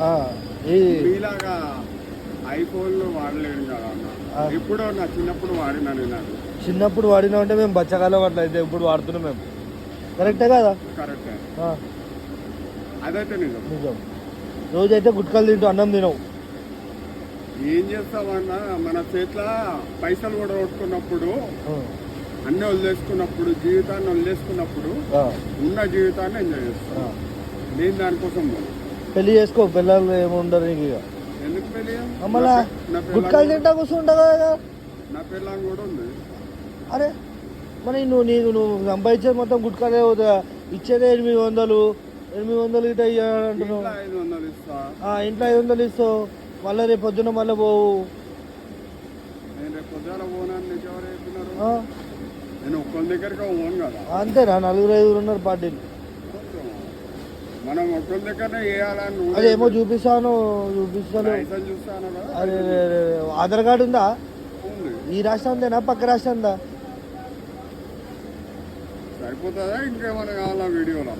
మీలాగా ఐఫోన్లు వాడలేను కదా అన్న. ఎప్పుడో నా చిన్నప్పుడు వాడినా నేను. చిన్నప్పుడు వాడినా అంటే మేము బచ్చకాలం అట్లా అయితే ఇప్పుడు వాడుతున్నాం మేము. కరెక్టే కదా? కరెక్టే, అదైతే నిజం. నిజం. రోజైతే గుట్కలు తింటూ అన్నం తినవు. ఏం చేస్తామన్నా, మన చేతిలో పైసలు కూడా కొట్టుకున్నప్పుడు, అన్నీ వదిలేసుకున్నప్పుడు, జీవితాన్ని వదిలేసుకున్నప్పుడు ఉన్న జీవితాన్ని ఎంజాయ్ చేస్తాను. నేను దానికోసం పెళ్లి చేసుకో, పిల్లలు ఏముండరు నీకు. ఇక ఎందుకు పెళ్లి? మళ్ళా గుట్కలు తింటా కూర్చుంటా కదా. నా పిల్లని కూడా ఉంది. అరే మరి నువ్వు సంపాదించేది మొత్తం గుట్కలే అవుతా. ఇచ్చేదే 800 ఇట్లా ఇవ్వాలంటున్నావు. ఇంట్లో 500 ఇస్తావు, మళ్ళీ రేపు పొద్దున మళ్ళీ పోవు. నేను రేపు పొద్దున పోనని ఎవరు చెప్పినారు? నేను ఒక్కరి దగ్గరగా పోను కదా. అంతేనా? 4-5 ఉన్నారు పార్టీలు. మనం ఒక్కరి దగ్గరనే వేయాలని. అదేమో చూపిస్తాను. అరే ఆధార్ కార్డు ఉందా? ఈ రాష్ట్రందేనా పక్క రాష్ట్రందా? సరిపోతుందా? ఇంకేమైనా కావాలా వీడియోలో?